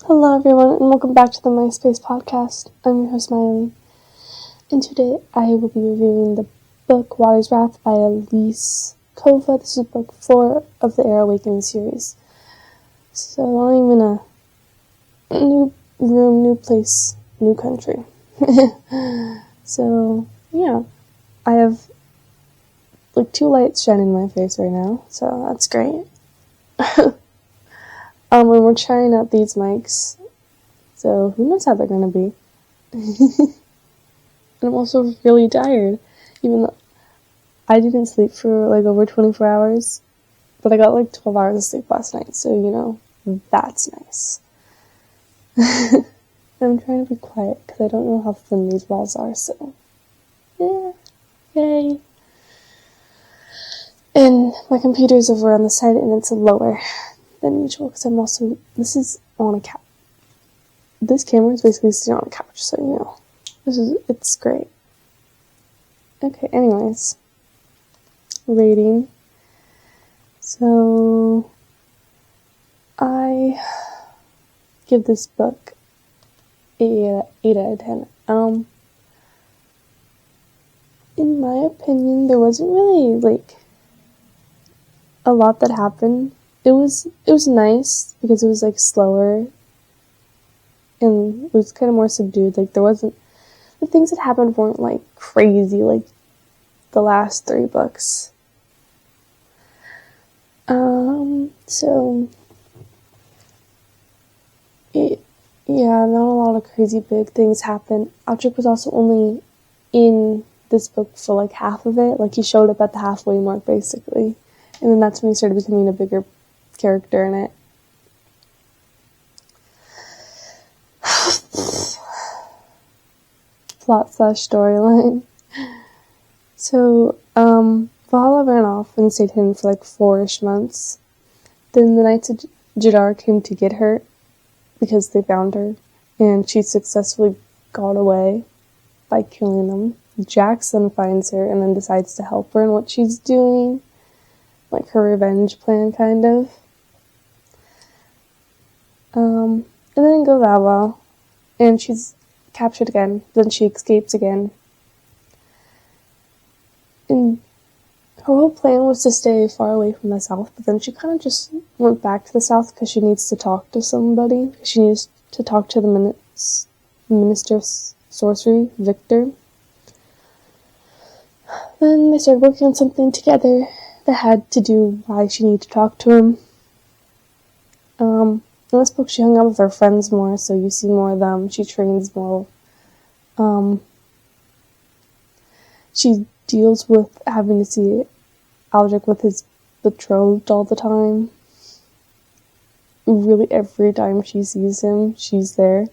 Hello everyone and welcome back to the MySpace podcast. I'm your host Miley, and today I will be reviewing the book Water's Wrath by Elise Kova. This is book 4 of the Awakens series. So I'm in a new room, new place, new country. So yeah, I have like 2 lights shining in my face right now, so that's great. And we're trying out these mics, so who knows how they're gonna be. And I'm also really tired, even though I didn't sleep for like over 24 hours, but I got like 12 hours of sleep last night, so that's nice. I'm trying to be quiet because I don't know how thin these walls are, so yeah, yay. And my computer's over on the side and it's lower than usual because this is on a couch. This camera is basically sitting on a couch, so it's great. Okay, anyways, rating. So I give this book 8 out of 10. In my opinion, there wasn't really like a lot that happened. It was nice because it was like slower and it was kind of more subdued. Like the things that happened weren't like crazy like the last 3 books. So not a lot of crazy big things happened. Awakens was also only in this book for like half of it. Like he showed up at the halfway mark basically. And then that's when he started becoming a bigger character in it. Plot/storyline. So, Valhalla ran off and stayed hidden for like 4-ish months. Then the Knights of Jadar came to get her because they found her, and she successfully got away by killing them. Jackson finds her and then decides to help her in what she's doing. Like her revenge plan, kind of. And then Kova, and she's captured again. Then she escapes again. And her whole plan was to stay far away from the south, but then she kind of just went back to the south because she needs to talk to somebody. She needs to talk to the Minister of Sorcery, Victor. Then they started working on something together that had to do why she needed to talk to him. In this book, she hung out with her friends more, so you see more of them. She trains more. She deals with having to see Awakens with his betrothed all the time. Really, every time she sees him, she's there.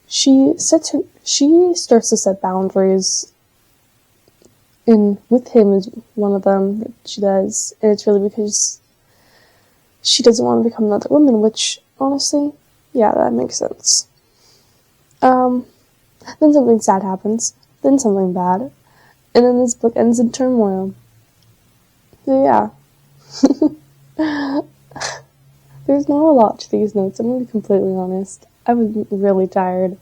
She starts to set boundaries, and with him is one of them that she does, and it's really because she doesn't want to become another woman, which, honestly, yeah, that makes sense. Then something sad happens, then something bad, and then this book ends in turmoil. So yeah. There's not a lot to these notes, I'm going to be completely honest. I was really tired.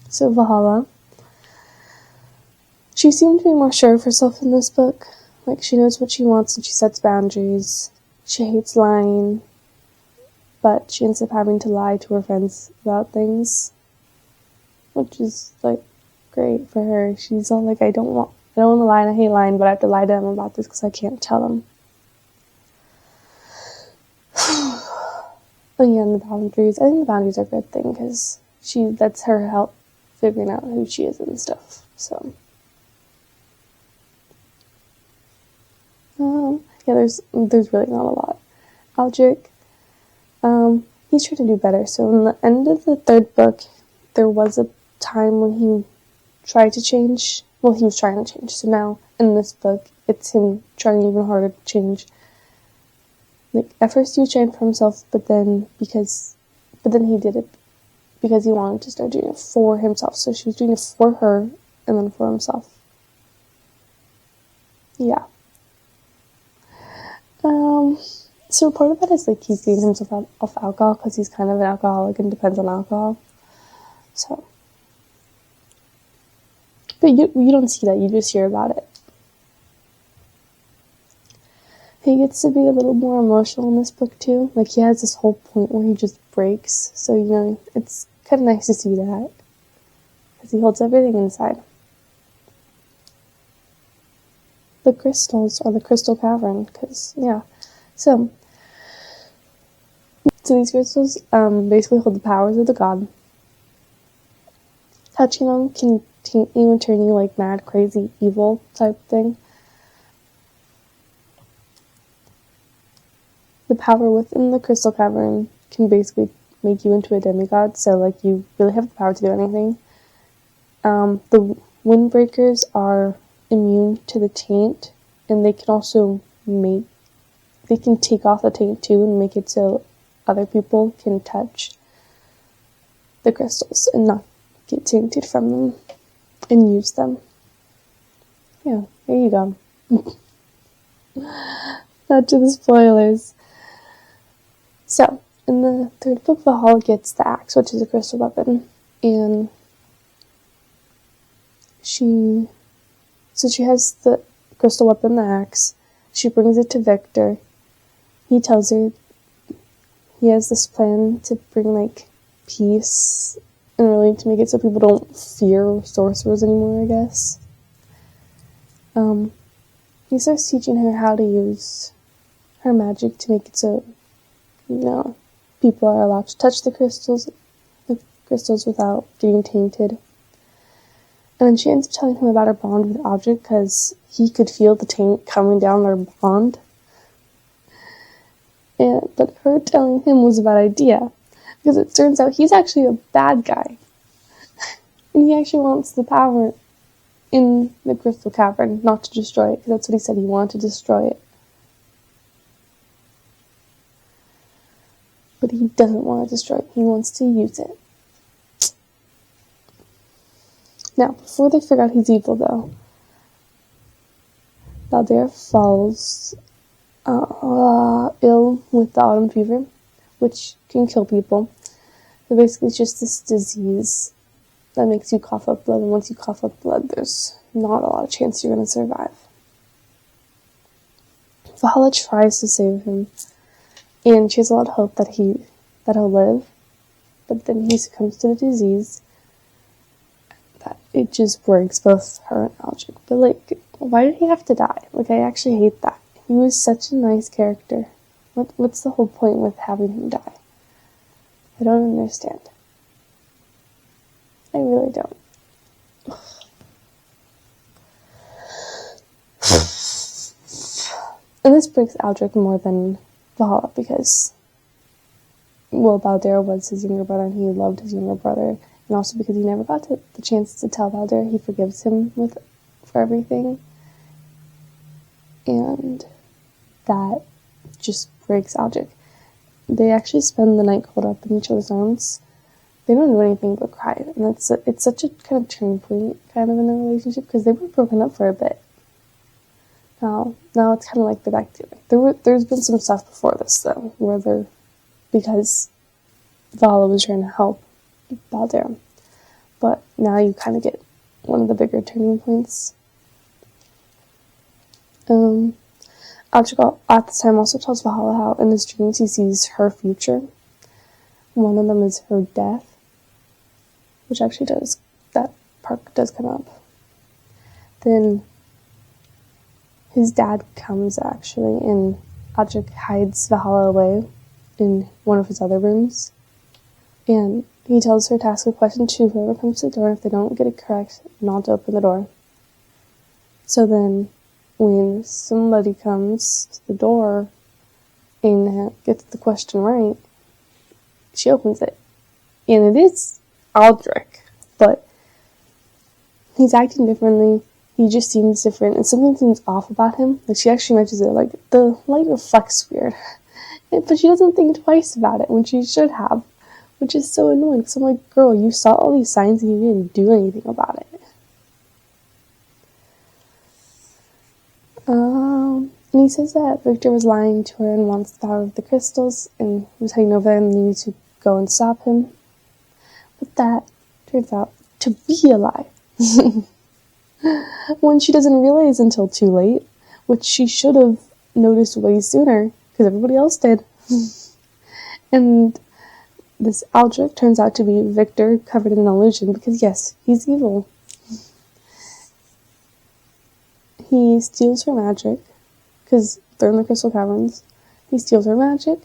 So Valhalla. She seemed to be more sure of herself in this book. Like, she knows what she wants and she sets boundaries. She hates lying, but she ends up having to lie to her friends about things, which is, like, great for her. She's all like, I don't want to lie and I hate lying, but I have to lie to them about this because I can't tell them. Again, the boundaries. I think the boundaries are a good thing because that's her help figuring out who she is and stuff. So, yeah, there's really not a lot. Awakens, he's trying to do better. So in the end of the 3rd book, there was a time when he tried to change. Well, he was trying to change. So now in this book, it's him trying even harder to change. Like, at first he was trying for himself, but then he did it because he wanted to start doing it for himself. So she was doing it for her and then for himself. Yeah. So part of that is like he's getting himself off alcohol because he's kind of an alcoholic and depends on alcohol. So, but you don't see that, you just hear about it. He gets to be a little more emotional in this book too. Like he has this whole point where he just breaks. So, you know, it's kind of nice to see that. Because he holds everything inside. The crystals are the crystal cavern. Because, yeah. So these crystals basically hold the powers of the god. Touching them can even turn you like mad, crazy, evil type thing. The power within the crystal cavern can basically make you into a demigod, so like you really have the power to do anything. The windbreakers are immune to the taint, and they can also take off the taint too and make it so other people can touch the crystals and not get tainted from them and use them. Yeah, there you go. Not to the spoilers. So, in the third book, Valhalla gets the axe, which is a crystal weapon, and she has the crystal weapon, the axe. She brings it to Victor. He tells her he has this plan to bring, like, peace and really to make it so people don't fear sorcerers anymore, I guess. He starts teaching her how to use her magic to make it so, you know, people are allowed to touch the crystals without getting tainted. And then she ends up telling him about her bond with the object because he could feel the taint coming down their bond. But her telling him was a bad idea because it turns out he's actually a bad guy. And he actually wants the power in the crystal cavern, not to destroy it, because that's what he said, he wanted to destroy it. But he doesn't want to destroy it, he wants to use it. Now, before they figure out he's evil, though, Balder falls ill with the autumn fever, which can kill people. So basically, it's just this disease that makes you cough up blood, and once you cough up blood, there's not a lot of chance you're going to survive. Valhalla tries to save him, and she has a lot of hope that he'll live, but then he succumbs to the disease. That it just breaks both her and Algic. But like, why did he have to die? Like, I actually hate that. He was such a nice character. What's the whole point with having him die? I don't understand. I really don't. And this breaks Aldrich more than Valhalla because, well, Balder was his younger brother and he loved his younger brother, and also because he never got the chance to tell Balder he forgives him for everything, and that just breaks Aldrich. They actually spend the night curled up in each other's arms. They don't do anything but cry, and it's such a kind of turning point kind of in their relationship because they were broken up for a bit. Now it's kind of like they're back together. There's been some stuff before this though, because Vala was trying to help Balder, but now you kind of get one of the bigger turning points. Altrigal at the time also tells Valhalla how in his dreams he sees her future. One of them is her death, which actually that part does come up. Then his dad comes actually, and Altric hides Valhalla away in one of his other rooms, and he tells her to ask a question to whoever comes to the door, and if they don't get it correct, not to open the door. So then, when somebody comes to the door and gets the question right, she opens it. And it is Aldrich, but he's acting differently. He just seems different, and something seems off about him. Like, she actually mentions it, like, the light reflects weird. But she doesn't think twice about it when she should have, which is so annoying. So I'm like, girl, you saw all these signs and you didn't do anything about it. And he says that Victor was lying to her and wants the power of the crystals, and was heading over there and needed to go and stop him. But that turns out to be a lie. When she doesn't realize until too late, which she should have noticed way sooner, because everybody else did. And this Aldrich turns out to be Victor covered in an illusion, because yes, he's evil. He steals her magic, because they're in the Crystal Caverns. He steals her magic,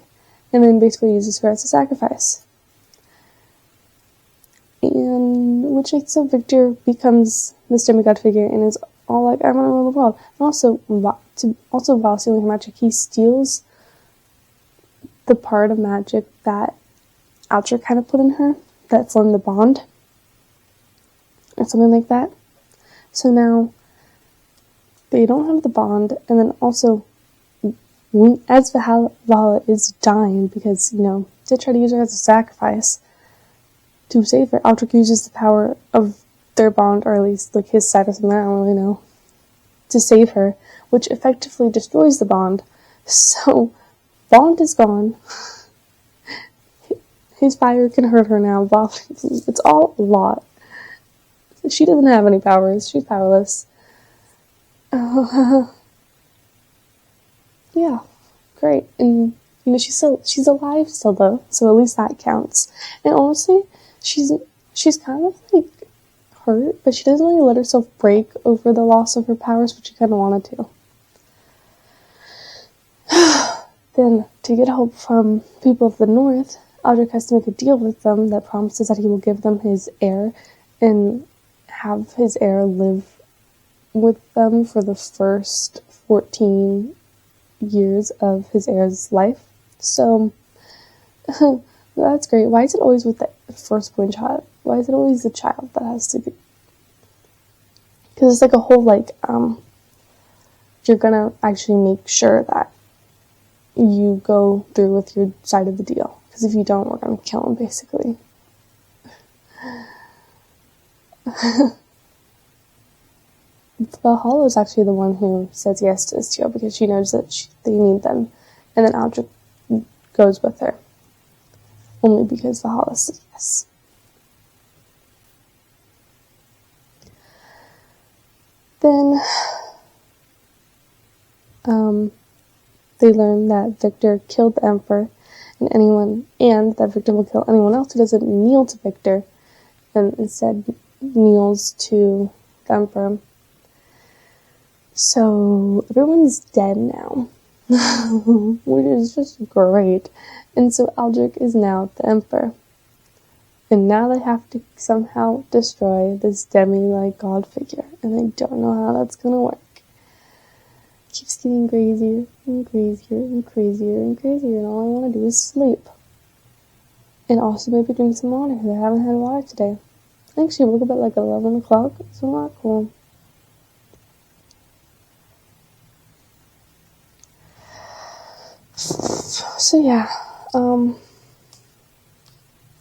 and then basically uses her as a sacrifice. And which makes so Victor becomes this demigod figure and is all like, I'm gonna rule the world. And also while stealing her magic, he steals the part of magic that Aldrich kind of put in her, that formed the bond, or something like that. So now they don't have the bond, and then also, as Valhalla is dying, because, they try to use her as a sacrifice to save her, Aldrich uses the power of their bond, or at least like his side or something, I don't really know, to save her, which effectively destroys the bond. So, bond is gone. His fire can hurt her now. It's all a lot. She doesn't have any powers. She's powerless. Yeah, great. And she's alive still though, so at least that counts. And honestly, she's kind of like hurt, but she doesn't really let herself break over the loss of her powers, which she kind of wanted to. Then, to get help from people of the north, Aldrich has to make a deal with them that promises that he will give them his heir and have his heir live with them for the first 14 years of his heir's life. So, that's great. Why is it always with the firstborn child? Why is it always the child that has to be? Because it's like a whole, you're gonna actually make sure that you go through with your side of the deal. Because if you don't, we're gonna kill him, basically. Valhalla is actually the one who says yes to this deal, because she knows that they need them. And then Aldrich goes with her. Only because Valhalla says yes. Then, they learn that Victor killed the Emperor, and that Victor will kill anyone else who doesn't kneel to Victor, and instead kneels to the Emperor. So, everyone's dead now, which is just great. And so Aldrich is now the Emperor. And now they have to somehow destroy this god figure, and I don't know how that's gonna work. It keeps getting crazier and crazier and crazier and crazier, and all I want to do is sleep. And also maybe drink some water, because I haven't had water today. I actually woke up at 11 o'clock, so not cool. So yeah,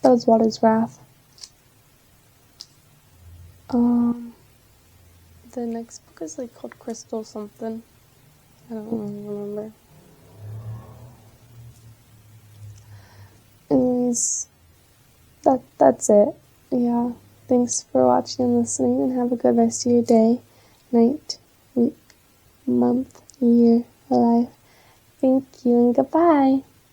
that was Water's Wrath. The next book is called Crystal something. I don't really remember. Anyways, that's it. Yeah, thanks for watching and listening, and have a good rest of your day, night, week, month, year, life. Thank you, and goodbye.